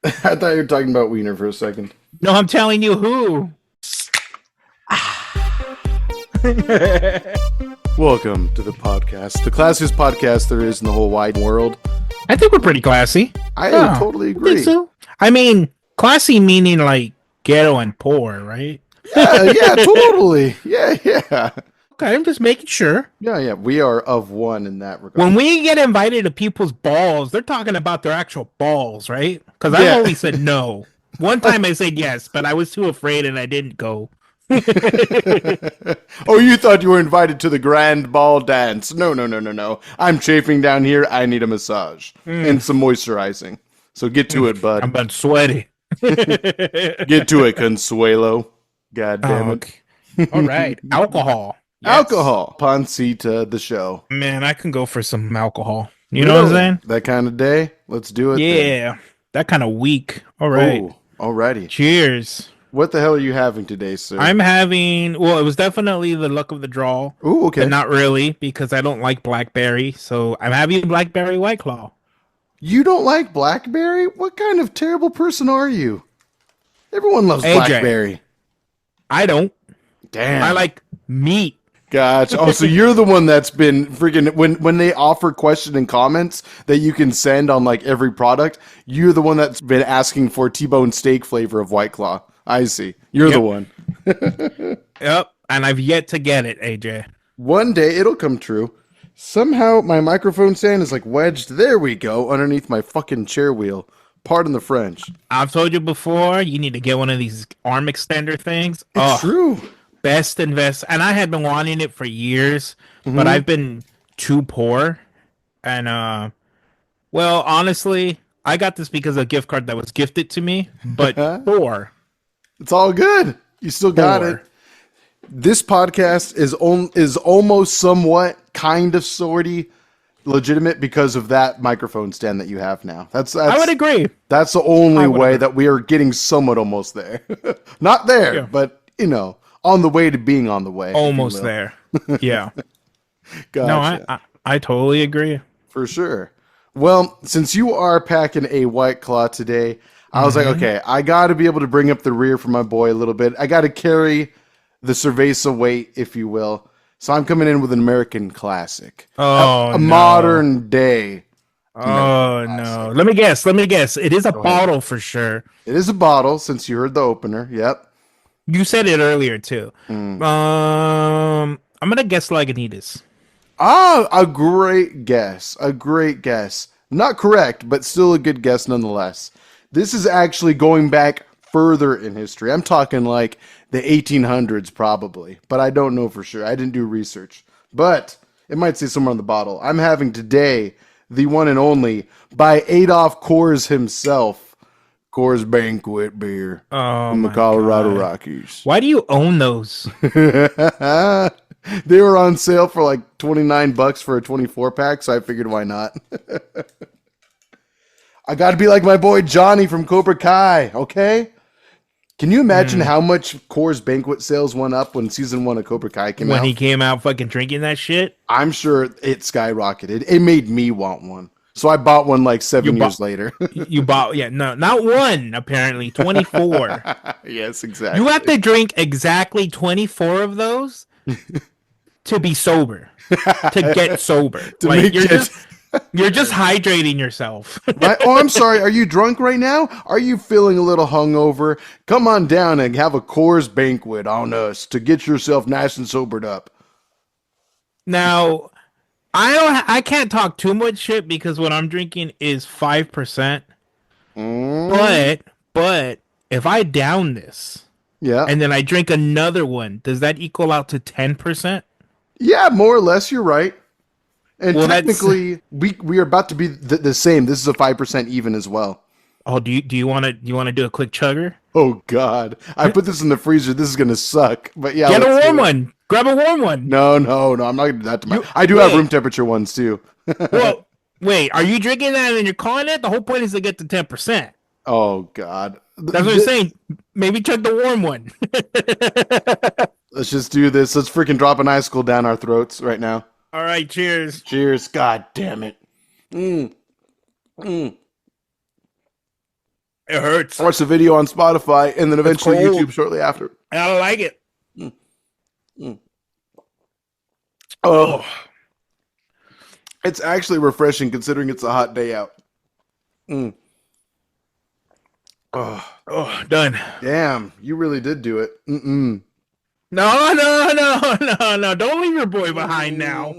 I thought you were talking about Wiener for a second. No, I'm telling you who. Welcome to the podcast, the classiest podcast there is in the whole wide world. I think we're pretty classy. I Yeah, totally I agree. think so. I mean, classy meaning like ghetto and poor, right? Yeah, totally. Yeah. Okay, I'm just making sure. Yeah. We are of one in that regard. When we get invited to people's balls, they're talking about their actual balls, right? Because I've Yeah. always said no. One time I said yes, but I was too afraid and I didn't go. Oh, you thought you were invited to the grand ball dance. No. I'm chafing down here. I need a massage and some moisturizing. So get to it, bud. I'm about sweaty. Get to it, Consuelo. God damn it. Okay. All right. Alcohol. Yes. Alcohol. Pancita, the show. Man, I can go for some alcohol. You know what I'm saying? That kind of day? Let's do it. Yeah. That kind of week. All right. Oh, alrighty. Cheers. What the hell are you having today, sir? I'm having, well, it was definitely the luck of the draw. Ooh, okay. But not really, because I don't like blackberry. So I'm having blackberry White Claw. You don't like blackberry? What kind of terrible person are you? Everyone loves AJ. blackberry. I don't. Damn. I like meat. Gotcha. Oh, so you're the one that's been freaking when they offer question and comments that you can send on like every product, you're the one that's been asking for T-bone steak flavor of White Claw. I see. You're the one. Yep. And I've yet to get it, AJ. One day it'll come true. Somehow my microphone stand is like wedged. There we go, underneath my fucking chair wheel. Pardon the French. I've told you before, you need to get one of these arm extender things. It's true. Best invest, and I had been wanting it for years, but I've been too poor. And well, honestly, I got this because of a gift card that was gifted to me, but poor. It's all good. You still got it. This podcast is almost somewhat kind of sorty legitimate because of that microphone stand that you have now. That's I would agree. That's the only way that we are getting somewhat almost there. Not there, but you know, on the way to being on the way. Almost there. Yeah. Gotcha. No, I totally agree. For sure. Well, since you are packing a White Claw today, I was like, okay, I got to be able to bring up the rear for my boy a little bit. I got to carry the cerveza weight, if you will. So I'm coming in with an American classic. Oh, a modern day. Oh, no. Let me guess. It is a bottle for sure. It is a bottle, since you heard the opener. Yep. You said it earlier, too. I'm going to guess Lagunitas. Ah, a great guess. Not correct, but still a good guess nonetheless. This is actually going back further in history. I'm talking like the 1800s probably, but I don't know for sure. I didn't do research, but it might say somewhere on the bottle. I'm having today the one and only by Adolf Coors himself, Coors Banquet beer from the Colorado Rockies. Why do you own those? They were on sale for like $29 for a 24 pack, so I figured why not. I got to be like my boy Johnny from Cobra Kai, okay? Can you imagine how much Coors Banquet sales went up when season 1 of Cobra Kai came out? When he came out fucking drinking that shit? I'm sure it skyrocketed. It made me want one. So I bought one like 7 years later. You bought, no, not one, apparently, 24. Yes, exactly. You have to drink exactly 24 of those to be sober, to get sober. You're just hydrating yourself. Right? Oh, I'm sorry. Are you drunk right now? Are you feeling a little hungover? Come on down and have a Coors Banquet on us to get yourself nice and sobered up. Now, I can't talk too much shit because what I'm drinking is 5%. But if I down this, and then I drink another one, does that equal out to 10%? Yeah, more or less. You're right. And technically, we are about to be the same. This is a 5% even as well. Oh, do you want to do a quick chugger? Oh God, I put this in the freezer. This is gonna suck. But yeah, get a warm one. Grab a warm one. No. I'm not gonna do that I do have room temperature ones too. Well, wait. Are you drinking that and you're calling it? The whole point is to get to 10%. Oh God, that's what I'm saying. Maybe chug the warm one. Let's just do this. Let's freaking drop an icicle down our throats right now. All right, cheers. Cheers. God damn it. It hurts. I watched the video on Spotify and then eventually cold. YouTube shortly after. I don't like it. Oh, it's actually refreshing considering it's a hot day out. Oh, done. Damn, you really did do it. Mm-mm. No. Don't leave your boy behind now.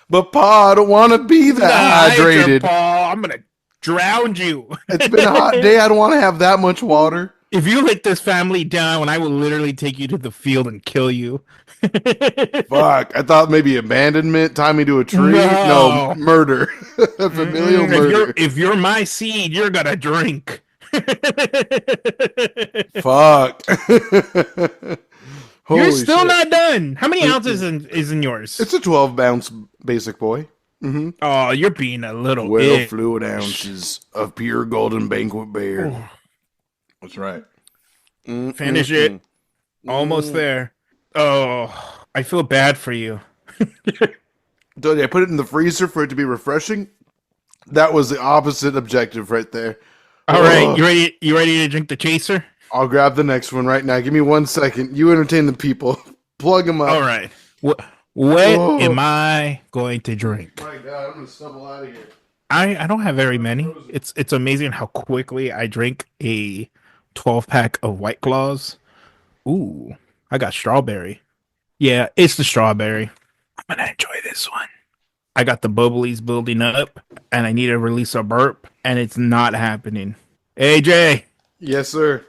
But Pa, I don't want to be that hydrated. Paul, I'm gonna drown you. It's been a hot day. I don't want to have that much water. If you let this family down, I will literally take you to the field and kill you. Fuck, I thought maybe abandonment, tie me to a tree. No, murder. Familial murder. If you're my seed, you're gonna drink. Fuck. Holy You're still shit. not done. How many ounces is in yours? It's a 12-ounce basic boy. Oh, you're being a little 12 bitch. fluid ounces of pure golden banquet beer. That's right. Finish it. Almost there. Oh, I feel bad for you. Told you, I put it in the freezer for it to be refreshing. That was the opposite objective right there. All right, you ready to drink the chaser? I'll grab the next one right now. Give me 1 second. You entertain the people. Plug them up. All right. What am I going to drink? My God, I'm gonna stumble out of here. I don't have very many. It's amazing how quickly I drink a 12-pack of White Claws. Ooh, I got strawberry. Yeah, it's the strawberry. I'm gonna enjoy this one. I got the bubblies building up, and I need to release a burp, and it's not happening. AJ, Yes, sir.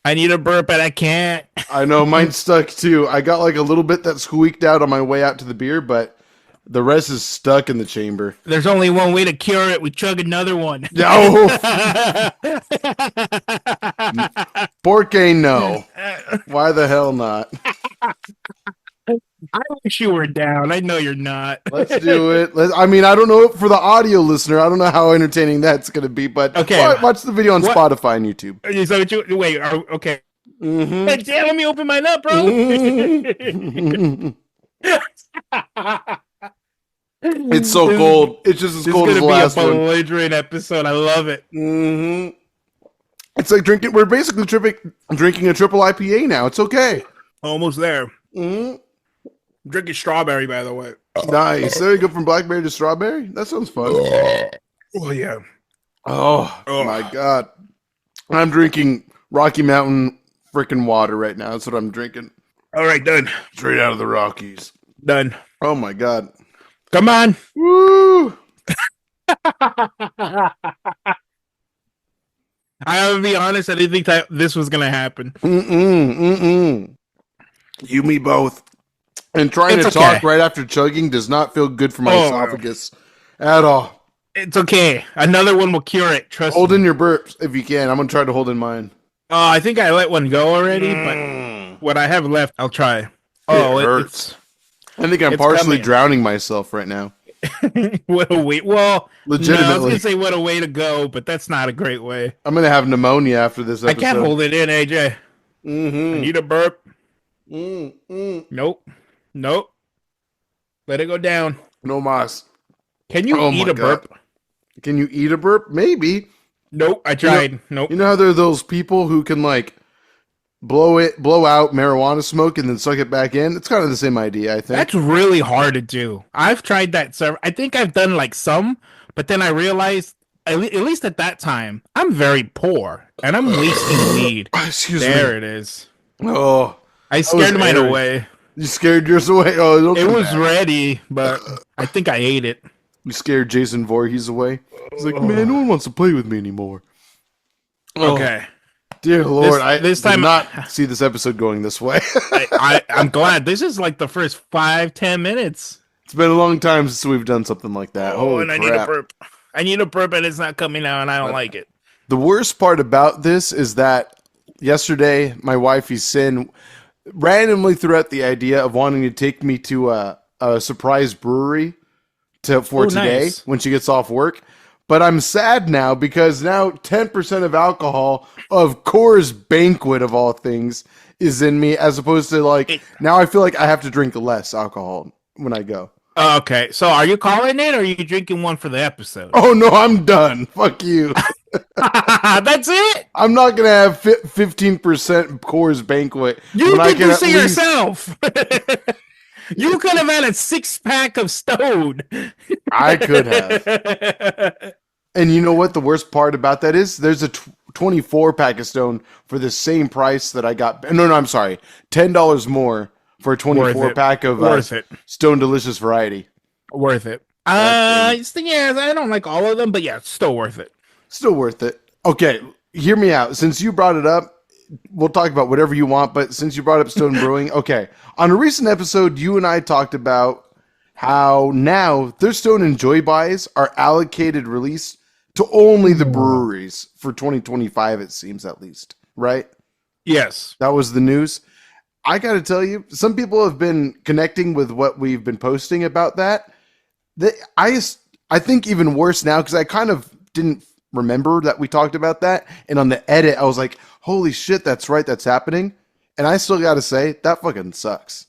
I need a burp, and I can't. I know, mine's stuck too. I got like a little bit that squeaked out on my way out to the beer, but the rest is stuck in the chamber. There's only one way to cure it. We chug another one. No. Porque no. Why the hell not? I wish you were down. I know you're not. Let's do it. I mean, I don't know for the audio listener. I don't know how entertaining that's going to be, but Okay. watch the video on Spotify and YouTube. Is that what you wait? Okay. Mm-hmm. Hey, damn, let me open mine up, bro. It's so cold. It's just as cold as the This is last gonna be a one. belligerent episode. I love it. Mm-hmm. It's like drinking. We're basically drinking a triple IPA now. It's okay. Almost there. Mm-hmm. I'm drinking strawberry, by the way. Nice. There you go, from blackberry to strawberry. That sounds fun. Oh yeah. Oh my God. I'm drinking Rocky Mountain freaking water right now. That's what I'm drinking. All right, done. Straight out of the Rockies. Done. Oh my God. Come on. Woo! I have to be honest. I didn't think that this was gonna happen. You, me both. And trying to talk right after chugging does not feel good for my esophagus at all. It's okay. Another one will cure it. Trust Hold me. in your burps if you can. I'm gonna try to hold in mine. Oh, I think I let one go already, but what I have left, I'll try. Oh, It hurts. I think I'm it's partially coming. drowning myself right now. What a way! Well, Legitimately. no, I was gonna say what a way to go, but that's not a great way. I'm gonna have pneumonia after this episode. I can't hold it in, AJ. I need a burp. Nope. Let it go down. No mas. Can you eat my a burp? God. Can you eat a burp? Maybe. Nope. I tried. Nope. You know how there are those people who can like blow out marijuana smoke and then suck it back in? It's kind of the same idea, I think. That's really hard to do. I've tried that. I think I've done like some, but then I realized, at least at that time, I'm very poor and I'm wasting weed. Excuse me. There it is. Oh, I scared mine away. you scared yours away? Oh, It was ready, but I think I ate it. You scared Jason Voorhees away? He's like, man, no one wants to play with me anymore. Okay. Dear Lord, this I did time- not see this episode going this way. I'm glad. This is like the first 5-10 minutes. It's been a long time since we've done something like that. Holy and I crap. need a burp. I need a burp, and it's not coming out, and I don't like it. The worst part about this is that yesterday, my wifey Sin randomly threw out the idea of wanting to take me to a surprise brewery for today nice. when she gets off work. But I'm sad now because now 10% of alcohol of Coors Banquet of all things is in me, as opposed to now I feel like I have to drink less alcohol when I go. Okay, so are you calling it, or are you drinking one for the episode? Oh no, I'm done. Fuck you. That's it. I'm not gonna have 15% Coors Banquet You when I did can this at to least. yourself. You could have had a 6 pack of Stone. I could have. And you know what the worst part about that is? There's a 24 pack of Stone for the same price that I got. No, I'm sorry. $10 more for a Worth 24 it. pack of Worth it. Stone Delicious Variety. Worth it. That thing. Yeah, I don't like all of them, but yeah, it's still worth it. Still worth it. Okay, hear me out. Since you brought it up, we'll talk about whatever you want, but since you brought up Stone Brewing, okay. On a recent episode, you and I talked about how now their Stone and Joy buys are allocated release to only the breweries for 2025, it seems, at least, right? Yes. That was the news. I got to tell you, some people have been connecting with what we've been posting about that. I think even worse now, because I kind of didn't remember that we talked about that. And on the edit, I was like, holy shit, that's right, that's happening. And I still got to say, that fucking sucks.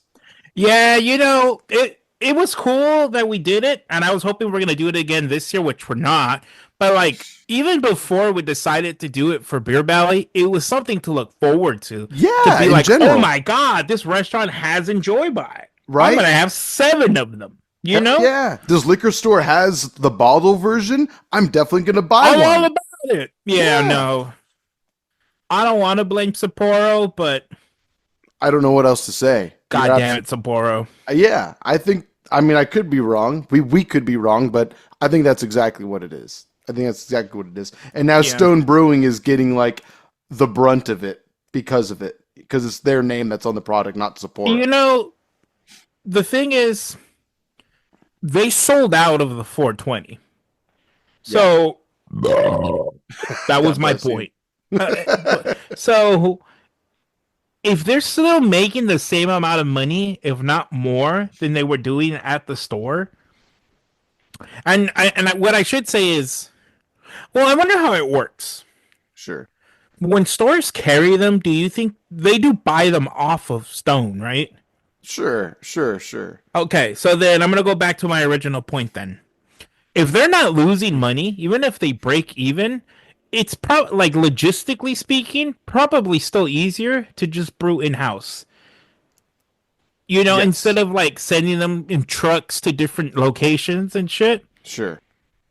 Yeah, it was cool that we did it, and I was hoping we're gonna do it again this year, which we're not. But like even before we decided to do it for Beer Belly, it was something to look forward to. Yeah, To be in like, general. oh my god, this restaurant has Enjoy By. Right? I'm gonna have 7 of them. You Hell know? yeah. This liquor store has the bottle version. I'm definitely going to buy I'm all one. about it. Yeah, no. I don't want to blame Sapporo, but I don't know what else to say. god damn it, Sapporo. Yeah, I mean, I could be wrong. We could be wrong, but I think that's exactly what it is. I think that's exactly what it is. And now Stone Brewing is getting like the brunt of it because of it. Because it's their name that's on the product, not Sapporo. You know, the thing is, they sold out of the 420. So that was my point. So if they're still making the same amount of money, if not more, than they were doing at the store, what I should say is, well, I wonder how it works. Sure. When stores carry them, do you think they do buy them off of Stone, right? Sure. Okay, so then I'm gonna go back to my original point then. If they're not losing money, even if they break even, it's probably, like, logistically speaking, probably still easier to just brew in-house. You know, Yes. instead of like sending them in trucks to different locations and shit. Sure.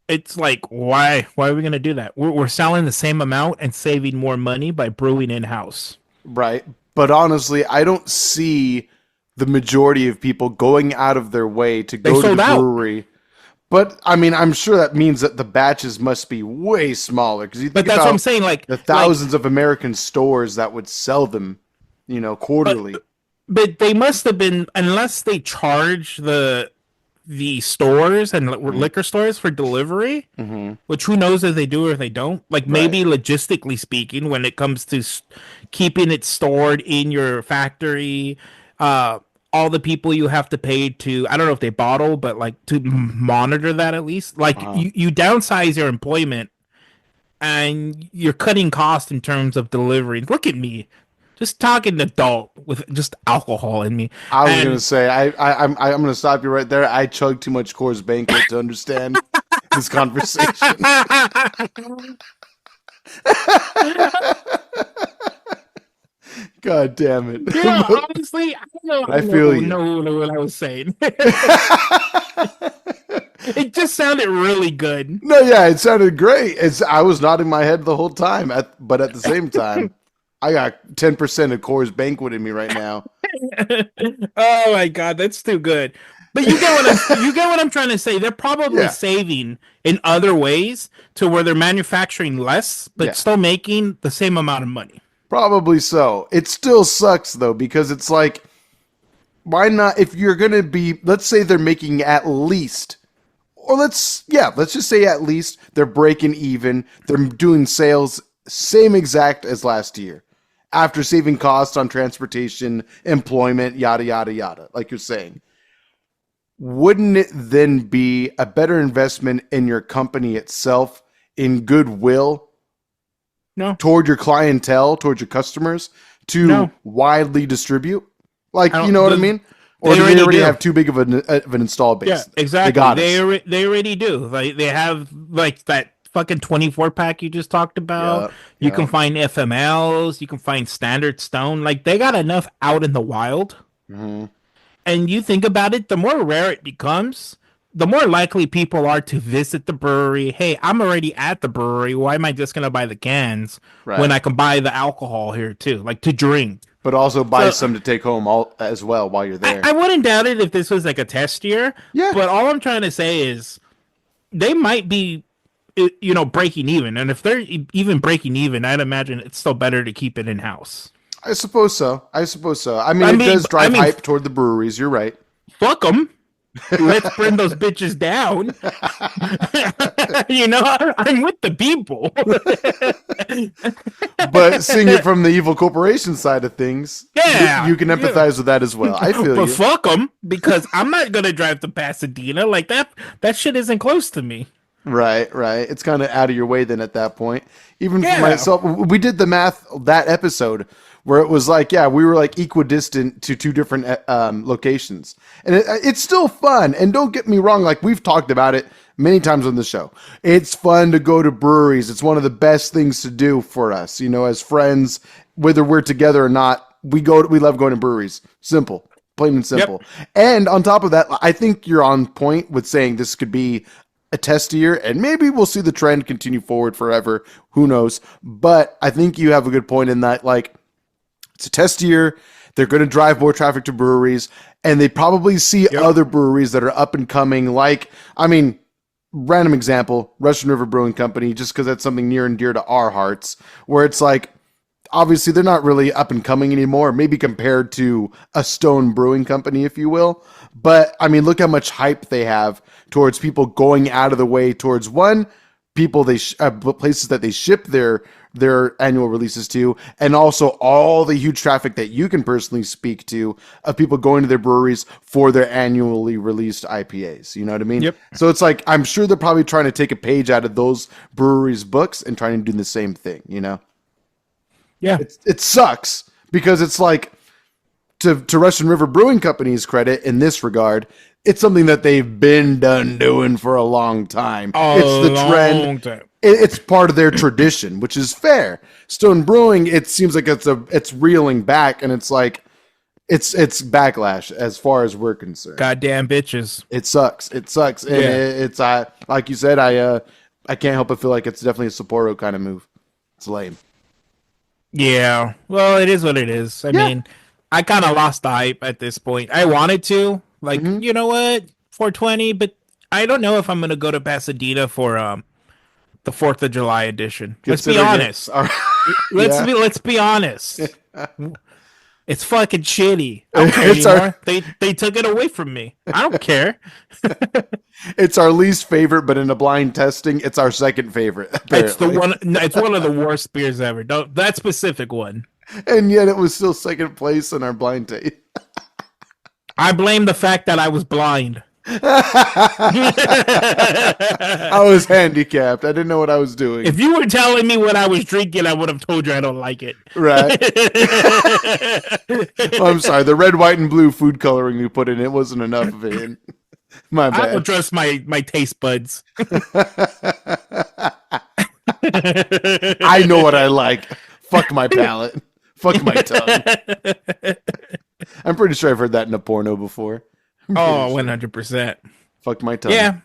It's like, why are we gonna do that? We're selling the same amount and saving more money by brewing in-house. Right. But honestly, I don't see the majority of people going out of their way to go to the brewery. But I mean, I'm sure that means that the batches must be way smaller because you think that's about what I'm saying. Like the thousands of American stores that would sell them, quarterly. But they must have been, unless they charge the stores and liquor stores for delivery, which who knows if they do or if they don't. Like maybe logistically speaking, when it comes to keeping it stored in your factory, all the people you have to pay to, I don't know if they bottle, but like to monitor that at least. Like you downsize your employment and you're cutting costs in terms of delivery. Look at me. Just talking adult with just alcohol in me. I was gonna say I'm gonna stop you right there. I chugged too much Coors Banquet to understand this conversation. God damn it! Yeah, honestly, I don't know. I feel you. No, what I was saying. It just sounded really good. No, yeah, it sounded great. I was nodding my head the whole time, but at the same time, I got 10% of Coors Banquet in me right now. Oh my god, that's too good. But you get what I'm trying to say. They're probably saving in other ways to where they're manufacturing less, but still making the same amount of money. Probably so. It still sucks though, because it's like, why not? If you're gonna be, let's say they're making at least, or let's just say at least they're breaking even. They're doing sales same exact as last year, after saving costs on transportation, employment, yada yada yada. Like you're saying, wouldn't it then be a better investment in your company itself, in goodwill? No. Toward your clientele, toward your customers, to widely distribute? Like, you know what I mean? Or do they already have too big of an install base? Yeah, exactly. They got they already do. Like they have like that fucking 24 pack you just talked about. Yeah, You yeah. can find FMLs, you can find standard stone. Like they got enough out in the wild. Mm-hmm. And you think about it, the more rare it becomes, the more likely people are to visit the brewery. Hey, I'm already at the brewery. Why am I just gonna buy the cans when Right. I can buy the alcohol here too, like to drink? But also buy So some to take home as well while you're there. I wouldn't doubt it if this was like a test year. Yeah. But all I'm trying to say is they might be, breaking even. And if they're even breaking even, I'd imagine it's still better to keep it in house. I suppose so. I mean, it does drive hype toward the breweries. You're right. Fuck them. Let's bring those bitches down. I'm with the people. But seeing it from the evil corporation side of things, Yeah, you can empathize with that as well. I feel but you. fuck them, because I'm not gonna drive to Pasadena like that. That shit isn't close to me. Right. It's kind of out of your way then at that point. Even for Yeah. myself, we did the math that episode where it was like, yeah, we were like equidistant to two different locations. And it's still fun. And don't get me wrong, like we've talked about it many times on the show. It's fun to go to breweries. It's one of the best things to do for us, as friends, whether we're together or not. We love going to breweries. Simple, plain and simple. Yep. And on top of that, I think you're on point with saying this could be a test year, and maybe we'll see the trend continue forward forever. Who knows? But I think you have a good point in that, like, it's a test year. They're going to drive more traffic to breweries, and they probably see other breweries that are up and coming. Like, random example, Russian River Brewing Company, just because that's something near and dear to our hearts, where it's like, obviously they're not really up and coming anymore, maybe compared to a Stone Brewing Company, if you will. But look how much hype they have towards people going out of the way towards people places that they ship their annual releases to, and also all the huge traffic that you can personally speak to of people going to their breweries for their annually released IPAs. You know what I mean? Yep. So it's like, I'm sure they're probably trying to take a page out of those breweries' books and trying to do the same thing, Yeah. It sucks because it's like, to Russian River Brewing Company's credit in this regard, it's something that they've been doing for a long time. It's the trend. It's part of their tradition, which is fair. Stone Brewing, it seems like it's reeling back, and it's like it's backlash as far as we're concerned. Goddamn bitches. It sucks. And it's like you said, I can't help but feel like it's definitely a Sapporo kind of move. It's lame. Yeah. Well, it is what it is. I mean, I kind of lost the hype at this point. I wanted to, you know what, 420, but I don't know if I'm gonna go to Pasadena for the 4th of July edition. Let's be honest. Let's be honest. It's fucking shitty. I don't care anymore. They took it away from me. I don't care. It's our least favorite, but in a blind testing, it's our second favorite. Apparently. It's one of the worst beers ever. That specific one. And yet it was still second place in our blind taste. I blame the fact that I was blind. I was handicapped. I didn't know what I was doing. If you were telling me what I was drinking, I would have told you I don't like it. Right. I'm sorry. The red, white, and blue food coloring you put in, it wasn't enough of it. My bad. I don't trust my taste buds. I know what I like. Fuck my palate. Fuck my tongue. I'm pretty sure I've heard that in a porno before. Oh, 100%. Fuck my tongue. Yeah.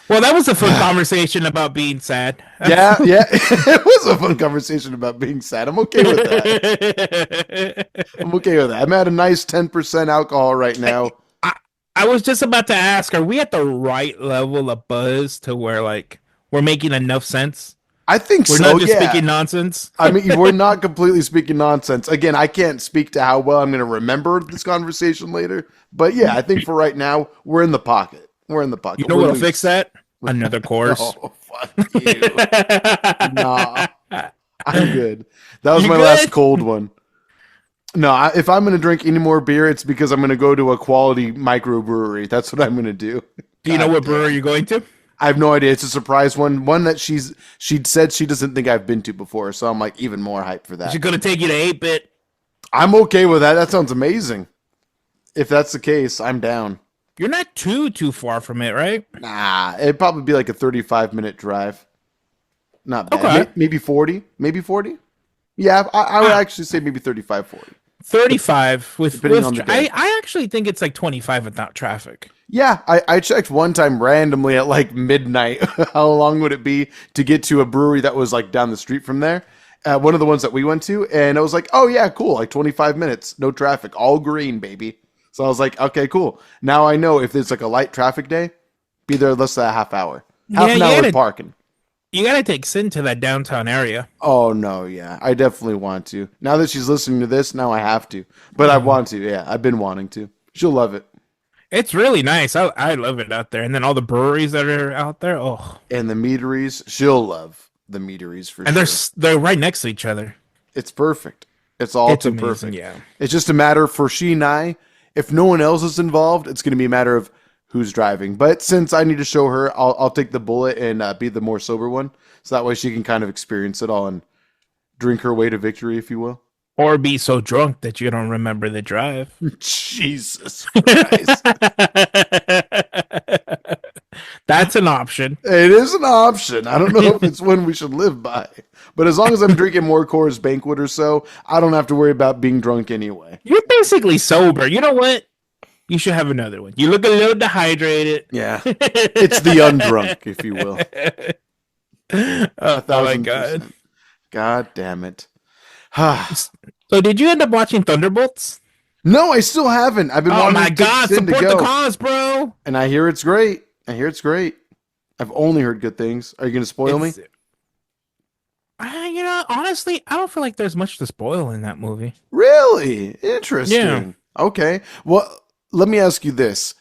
Well, that was a fun conversation about being sad. Yeah. It was a fun conversation about being sad. I'm okay with that. I'm at a nice 10% alcohol right now. I was just about to ask, are we at the right level of buzz to where, like, we're making enough sense? I think we're not just speaking nonsense. We're not completely speaking nonsense. Again, I can't speak to how well I'm going to remember this conversation later. But yeah, I think for right now, we're in the pocket. We're in the pocket. You know what'll fix that? Another course. Oh, fuck you. Nah, I'm good. That was my last cold one. No, if I'm going to drink any more beer, it's because I'm going to go to a quality microbrewery. That's what I'm going to do. Do you know what brewery you're going to? I have no idea. It's a surprise one that she'd said she doesn't think I've been to before, so I'm like even more hyped for that. She's gonna take you to 8-bit. I'm okay with that. That sounds amazing. If that's the case, I'm down. You're not too far from it, right? Nah, it'd probably be like a 35-minute drive. Not bad. Okay. Maybe 40. Maybe 40. Yeah, I would Ah, actually say maybe 35, 40. 35 Depending on the day. I actually think it's like 25 without traffic. Yeah, I checked one time randomly at like midnight. How long would it be to get to a brewery that was like down the street from there? One of the ones that we went to, and I was like, oh yeah, cool, like 25 minutes, no traffic, all green, baby. So I was like, okay, cool. Now I know if it's like a light traffic day, be there less than a half hour. Half Yeah, an hour with parking. you gotta take Sin to that downtown area. Oh no, yeah, I definitely want to. Now that she's listening to this, now I have to. But I want to, yeah, I've been wanting to. She'll love it. It's really nice. I love it out there. And then all the breweries that are out there. Oh, And the meaderies, she'll love the meaderies for and sure. they're right next to each other. It's perfect. It's all It's too amazing, perfect. yeah. It's just a matter for she and I. If no one else is involved, it's going to be a matter of who's driving. But since I need to show her, I'll take the bullet and be the more sober one, so that way she can kind of experience it all and drink her way to victory, if you will. Or be so drunk that you don't remember the drive. Jesus Christ! That's an option. It is an option. I don't know if it's one we should live by, but as long as I'm drinking more Coors Banquet or so, I don't have to worry about being drunk anyway. You're basically sober. You know what? You should have another one. You look a little dehydrated. Yeah, it's the undrunk, if you will. Oh my god. 1000%. God damn it. So did you end up watching Thunderbolts? No, I still haven't. I've been Oh wanting my to god, Sin to support the go, cause, bro. and I hear it's great. I've only heard good things. Are you going to spoil me? You know, honestly, I don't feel like there's much to spoil in that movie. Really? Interesting. Yeah. Okay. Well, let me ask you this.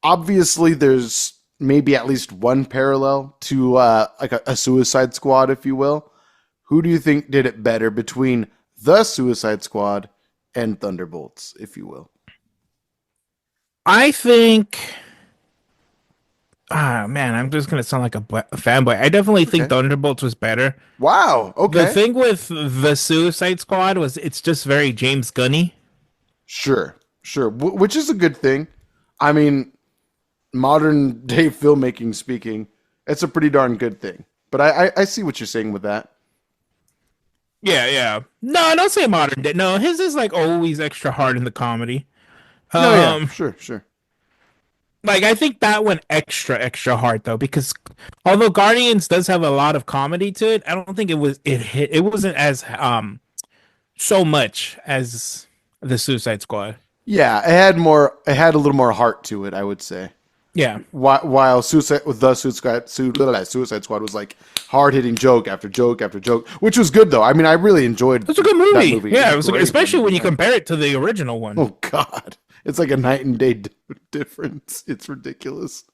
Obviously, there's maybe at least one parallel to like a Suicide Squad, if you will. Who do you think did it better between the Suicide Squad and Thunderbolts, if you will? I think. Ah, man, I'm just gonna sound like a fanboy. I definitely think Thunderbolts was better. Wow. Okay. The thing with the Suicide Squad was it's just very James Gunny. Sure. Which is a good thing. I mean, modern day filmmaking speaking, it's a pretty darn good thing. But I see what you're saying with that. Yeah. No, don't say modern day. No, his is like always extra hard in the comedy. No, yeah, sure. Like I think that went extra hard though, because although Guardians does have a lot of comedy to it, I don't think it wasn't as so much as the Suicide Squad. Yeah, it had a little more heart to it, I would say. Yeah. While Suicide Squad was like hard hitting joke after joke after joke, which was good though. I mean, I really enjoyed. It's a good movie. Yeah, it was great especially movie. when you compare it to the original one. Oh God, it's like a night and day difference. It's ridiculous.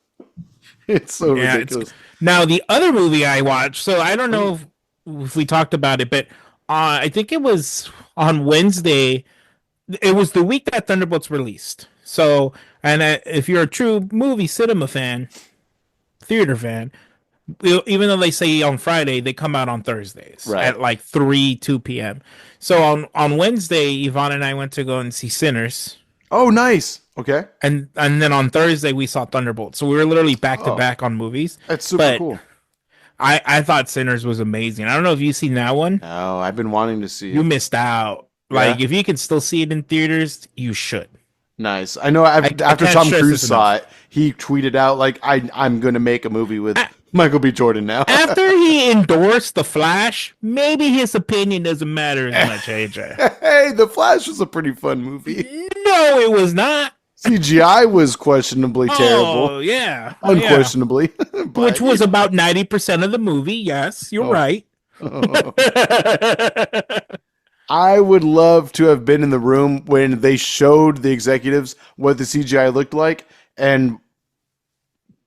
It's so ridiculous. Now the other movie I watched, so I don't know if we talked about it, but I think it was on Wednesday. It was the week that Thunderbolts released. So, and if you're a true movie cinema fan, theater fan, even though they say on Friday, they come out on Thursdays at like 2 p.m. So on Wednesday, Yvonne and I went to go and see Sinners. Oh, nice. Okay. And then on Thursday, we saw Thunderbolts. So we were literally back to back on movies. That's super cool. I thought Sinners was amazing. I don't know if you've seen that one. No, I've been wanting to see it. You missed out. Like, if you can still see it in theaters, you should. Nice. I know after Tom Cruise saw it, he tweeted out, like, I'm going to make a movie with Michael B. Jordan now. After he endorsed The Flash, maybe his opinion doesn't matter as much, AJ. Hey, The Flash was a pretty fun movie. No, it was not. CGI was questionably terrible. Oh, yeah. Unquestionably. But, which was about 90% of the movie. Yes, you're right. I would love to have been in the room when they showed the executives what the CGI looked like, and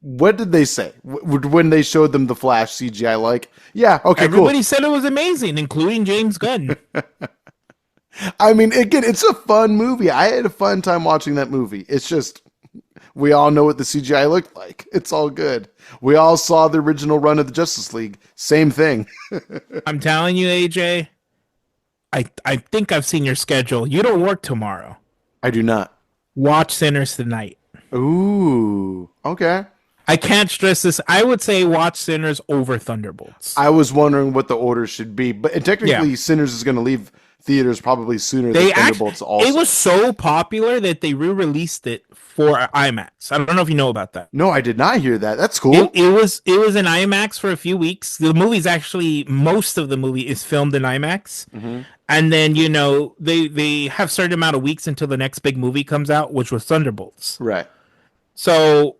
what did they say when they showed them the Flash CGI? Like, yeah, okay, Everybody cool. said it was amazing, including James Gunn. I mean, again, it's a fun movie. I had a fun time watching that movie. It's just, we all know what the CGI looked like. It's all good. We all saw the original run of the Justice League. Same thing. I'm telling you, AJ, I think I've seen your schedule. You don't work tomorrow. I do not. watch Sinners tonight. Ooh, okay. I can't stress this. I would say watch Sinners over Thunderbolts. I was wondering what the order should be, but and Yeah. technically, Sinners is going to leave theaters probably sooner than They actually, Thunderbolts. it Also, was so popular that they re-released it for IMAX. I don't know if you know about that. no, I did not hear that. That's It, cool. it was it was in IMAX for a few weeks. The movie's actually most of the movie is filmed in IMAX, Hmm. and then they have certain amount of weeks until the next big movie comes out, which was Thunderbolts. Right. So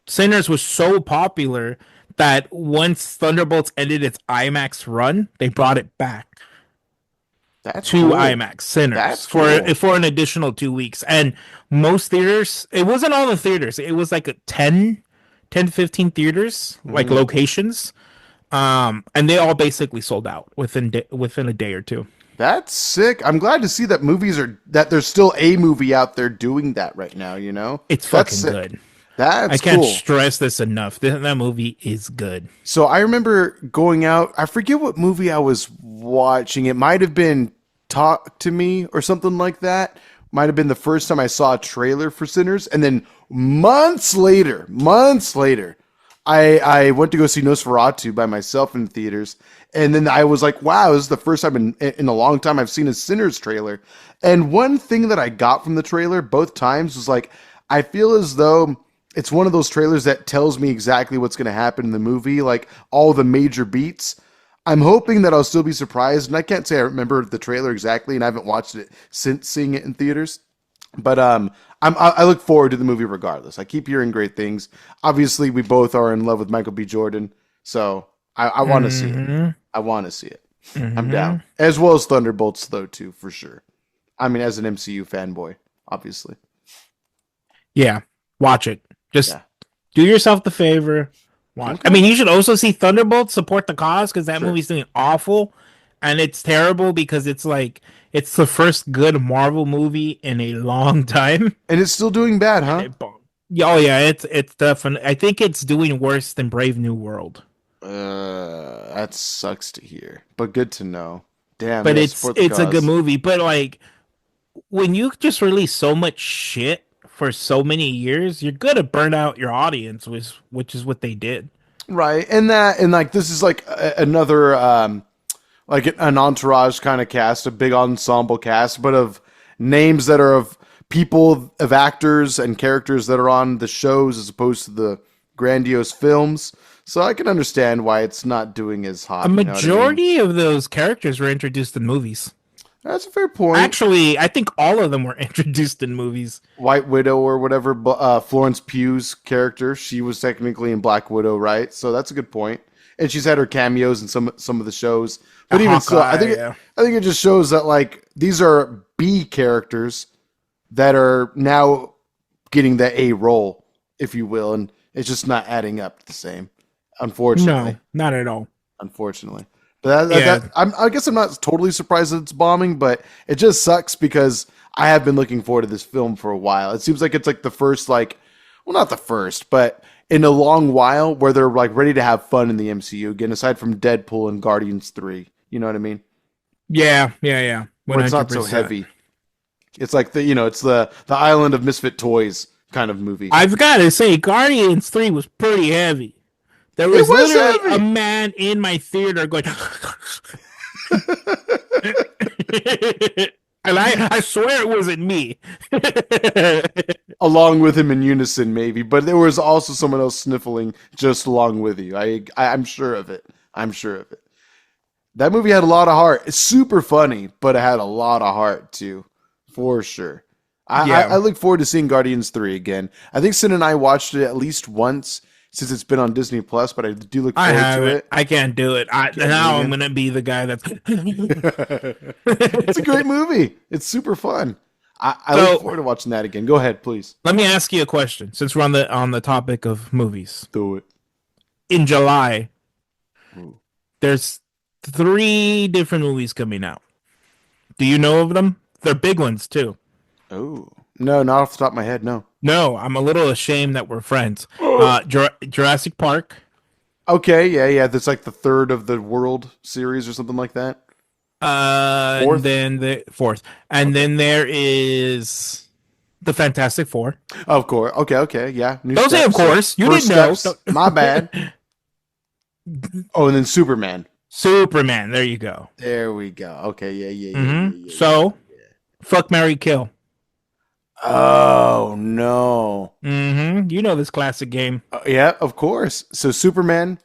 Sinners was so popular that once Thunderbolts ended its IMAX run, they brought it back That's to cool. IMAX Sinners That's cool. for an additional 2 weeks. And most theaters, it wasn't all the theaters. It was like a 10 to 15 theaters, like Hmm. locations. And they all basically sold out within a day or two. That's sick. I'm glad to see that that there's still a movie out there doing that right now. It's That's fucking sick. good. I That's can't cool. stress this enough. That movie is good. So I remember going out. I forget what movie I was watching. It might have been Talk to Me or something like that. Might have been the first time I saw a trailer for Sinners, and then months later, I went to go see Nosferatu by myself in theaters, and then I was like, wow, this is the first time in a long time I've seen a Sinners trailer. And one thing that I got from the trailer both times was like, I feel as though it's one of those trailers that tells me exactly what's going to happen in the movie, like all the major beats. I'm hoping that I'll still be surprised, and I can't say I remember the trailer exactly, and I haven't watched it since seeing it in theaters. But I look forward to the movie regardless. I keep hearing great things. Obviously, we both are in love with Michael B. Jordan, so I want to see it. Mm-hmm. I want to see it. I'm Mm-hmm. down, as well as Thunderbolts, though, too, for sure. I mean, as an MCU fanboy, obviously. Yeah, watch it. Just Yeah. do yourself the favor. Watch. I Okay. mean, you should also see Thunderbolts, support the cause, because that Sure. movie's doing awful, and it's terrible because it's like it's the first good Marvel movie in a long time. And it's still doing bad, And huh? it bombed. Oh yeah, it's definitely. I think it's doing worse than Brave New World. That sucks to hear, but good to know. Damn, But yeah, it's support the it's a good cause. movie. But like when you just release so much shit for so many years, you're gonna burn out your audience, which is what they did. Right, and like this is like another like an entourage kind of cast, a big ensemble cast, but of names that are of people, of actors and characters that are on the shows as opposed to the grandiose films. So I can understand why it's not doing as A hot. You know what I mean? majority of those characters were introduced in movies. That's a fair point. Actually, I think all of them were introduced in movies. White Widow or whatever, Florence Pugh's character, she was technically in Black Widow, right? So that's a good point. And she's had her cameos in some of the shows. But even so, Hawkeye, yeah. I think it just shows that like these are B characters that are now getting the A role, if you will, and it's just not adding up the same, No, unfortunately. not at all. Unfortunately. But Yeah, I guess I'm not totally surprised that it's bombing, but it just sucks because I have been looking forward to this film for a while. It seems like it's like the first, like, well, not the first, but in a long while where they're like ready to have fun in the MCU again, aside from Deadpool and Guardians 3. You know what I mean? yeah. Where it's not so 100%. heavy. It's like it's the island of misfit toys kind of movie. I've got to say, Guardians 3 was pretty heavy. There It was was literally a heavy. man in my theater going, and I swear it wasn't me. Along with him in unison, maybe, but there was also someone else sniffling just along with you. I'm sure of it. I'm sure of it. That movie had a lot of heart. It's super funny, but it had a lot of heart too, for sure. I Yeah, look forward to seeing Guardians 3 again. I think Sin and I watched it at least once since it's been on Disney Plus, but I do look I forward to haven't. it. I can't do it. Can't do it Now I'm again. gonna be the guy that's. It's a great movie. It's super fun. I look So forward to watching that again. Go ahead, please. let me ask you a question. Since we're on the topic of movies, Do it. in July Ooh. there's 3 different movies coming out. Do you know of them? They're big ones too. Oh. No, not off the top of my head, no. No, I'm a little ashamed that we're friends. Jurassic Park. Okay, yeah. That's like the third of the World series or something like that. Fourth? And then the fourth, and Okay. then there is The Fantastic Four. Of course. Okay, yeah. New Don't say of steps. course. You First didn't know. steps. My bad. Oh, and then Superman. Superman. There you go. There we go. Okay, yeah. So, fuck, marry, kill. Oh no. You know this classic game. Yeah, of course. So Superman,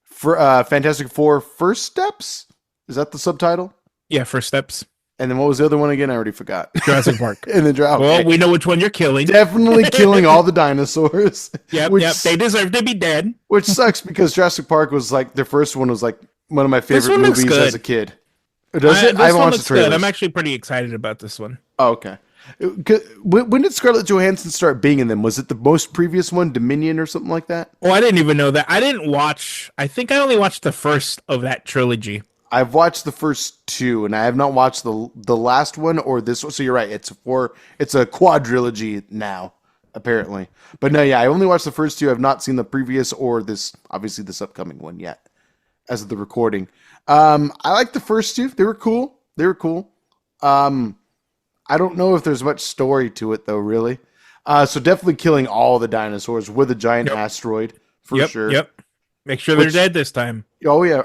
for Fantastic Four, First Steps. Is that the subtitle? Yeah, First Steps. And then what was the other one again? I already forgot. Jurassic Park. And then okay. Well, we know which one you're killing. Definitely killing all the dinosaurs. Yep. They deserve to be dead. Which sucks because Jurassic Park was like their first one was like one of my favorite movies as a kid. Does it? I haven't watched the trailers. I'm actually pretty excited about this one. Oh, okay. When did Scarlett Johansson start being in them? Was it the most previous one, Dominion or something like that? Oh, I didn't even know that. I think I only watched the first of that trilogy. I've watched the first two, and I have not watched the last one or this one. So you're right. It's a quadrilogy now, apparently. But no, yeah, I only watched the first two. I've not seen the previous or this upcoming one yet, as of the recording. I like the first two. They were cool. I don't know if there's much story to it though, really. So definitely killing all the dinosaurs with a giant asteroid for sure. Yep. Make sure they're dead this time. Oh yeah,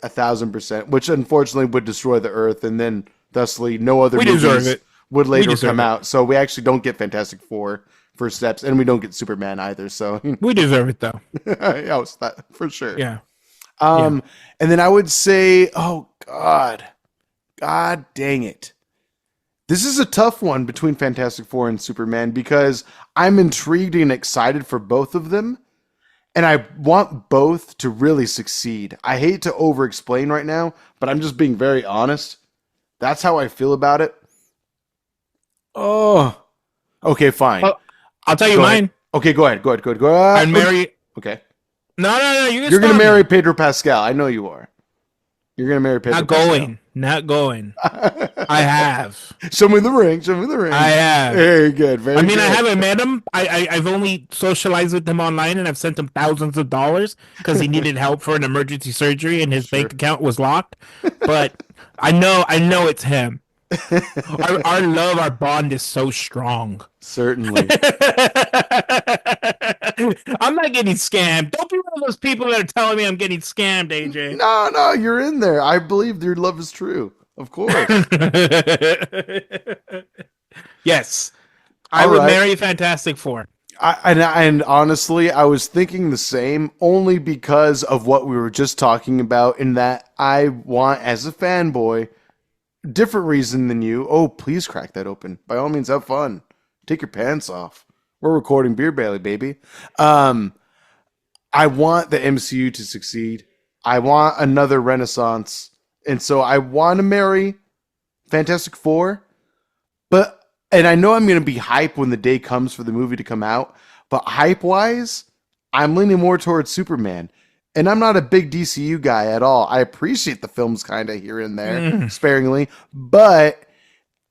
1,000%. Which unfortunately would destroy the Earth, and then thusly no other movies would later come out. So we actually don't get Fantastic Four First Steps, and we don't get Superman either. So we deserve it though. Yeah, for sure. Yeah. And then I would say, oh God dang it. This is a tough one between Fantastic Four and Superman because I'm intrigued and excited for both of them. And I want both to really succeed. I hate to over-explain right now, but I'm just being very honest. That's how I feel about it. Oh. Okay, fine. I'll tell you mine. Okay, go ahead. I'd marry... Okay. No. You're going to marry Pedro Pascal. I know you are. You're going to marry Pedro Pascal. Not going. I have. Show me the ring. I have. Very good. I haven't met him. I've only socialized with him online, and I've sent him thousands of dollars because he needed help for an emergency surgery, and his bank account was locked. But I know it's him. Our love, our bond is so strong. Certainly. I'm not getting scammed. Don't be one of those people that are telling me I'm getting scammed, AJ. No, you're in there. I believe your love is true. Of course. Yes. I would marry Fantastic Four. And honestly, I was thinking the same only because of what we were just talking about, in that I want, as a fanboy, different reason than you. Oh, please crack that open. By all means, have fun. Take your pants off. We're recording Beer Belly, baby. I want the MCU to succeed. I want another renaissance. And so I want to marry Fantastic Four. And I know I'm going to be hype when the day comes for the movie to come out. But hype-wise, I'm leaning more towards Superman. And I'm not a big DCU guy at all. I appreciate the films kind of here and there, sparingly. But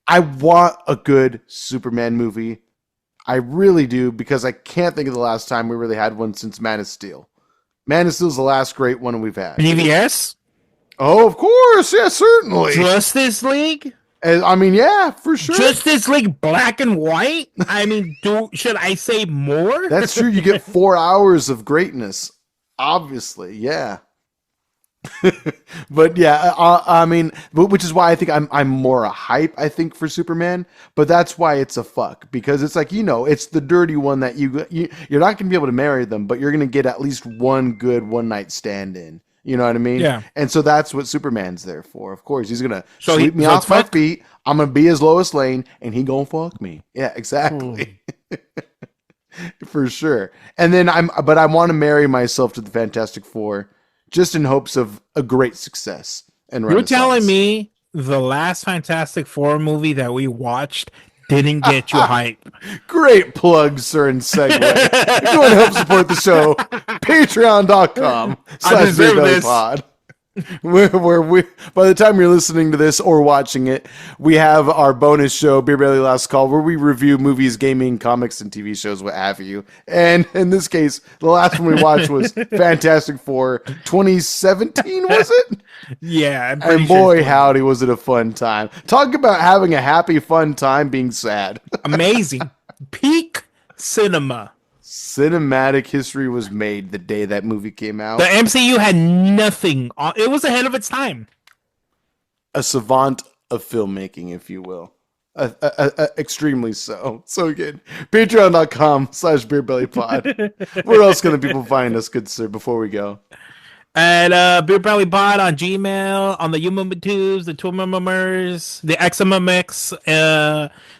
I want a good Superman movie. I really do, because I can't think of the last time we really had one since Man of Steel. Man of Steel is the last great one we've had. BVS? Oh, of course. Yeah, certainly. Justice League? Yeah, for sure. Justice League black and white? Should I say more? That's true. You get 4 hours of greatness. Obviously, yeah. But yeah, which is why I think I'm more a hype, I think, for Superman. But that's why it's a fuck, because it's like, it's the dirty one that you're not gonna be able to marry them, but you're gonna get at least one good one night stand in. You know what I mean? Yeah. And so that's what Superman's there for. Of course, he's gonna sweep me off my feet. I'm gonna be his Lois Lane, and he gonna fuck me. Yeah, exactly. For sure. And then I want to marry myself to the Fantastic Four, just in hopes of a great success and renaissance. You're telling me the last Fantastic Four movie that we watched didn't get you hype? Great plug, sir, and segue. If you want to help support the show, patreon.com/BeerBellyPod. where we, by the time you're listening to this or watching it, we have our bonus show, Beer Belly Last Call, where we review movies, gaming, comics, and TV shows, what have you. And in this case, the last one we watched was Fantastic Four 2017, was it? Yeah, I'm And pretty boy, sure howdy, was it a fun time. Talk about having a happy, fun time being sad. amazing. Peak cinema. Cinematic history was made the day that movie came out. The MCU had nothing. It was ahead of its time. A savant of filmmaking, if you will. Extremely so. So good. Patreon.com/BeerBellyPod. Where else can the people find us, good sir, before we go? And BeerBellyPod on Gmail, on the Tubes, the Twimmermers, the XMMX,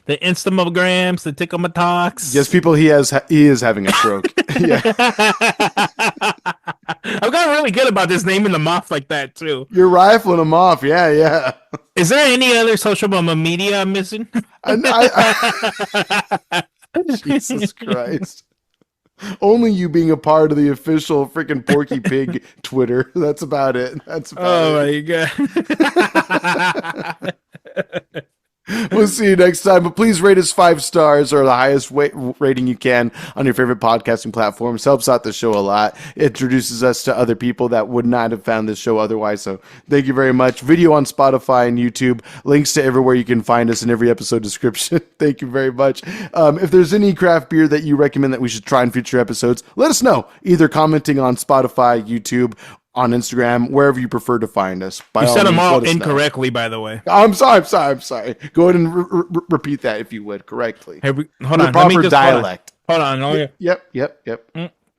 the Instagrams, the Ticklematalks. Yes, people, he is having a stroke. Yeah. I've gotten really good about just naming them off like that too. You're rifling them off. Yeah, yeah. Is there any other social media I'm missing? Jesus Christ. Only you being a part of the official freaking Porky Pig Twitter. That's about it. That's about it. My God. We'll see you next time, but please rate us 5 stars or the highest rating you can on your favorite podcasting platforms. Helps out the show a lot. It introduces us to other people that would not have found this show otherwise. So thank you very much. Video on Spotify and YouTube. Links to everywhere you can find us in every episode description. Thank you very much. If there's any craft beer that you recommend that we should try in future episodes, let us know. Either commenting on Spotify, YouTube, on Instagram, wherever you prefer to find us. You said them all incorrectly, by the way. I'm sorry. Go ahead and repeat that if you would correctly. Hold in on. the proper dialect. Hold on. Yep. That's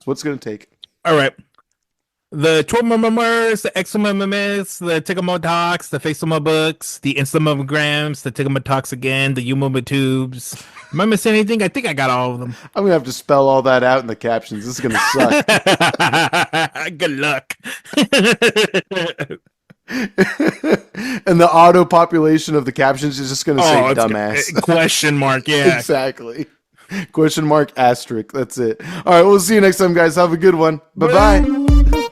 what it's going to take. All right. The Twimmermers, the XMMS, the Ticklematalks, the Facebook books, the Instagrams, the Ticklematalks again, the Tubes. Am I missing anything? I think I got all of them. I'm going to have to spell all that out in the captions. This is going to suck. Good luck. And the auto population of the captions is just going to say dumbass. Question mark, yeah. Exactly. Question mark asterisk. That's it. All right, we'll see you next time, guys. Have a good one. Bye-bye.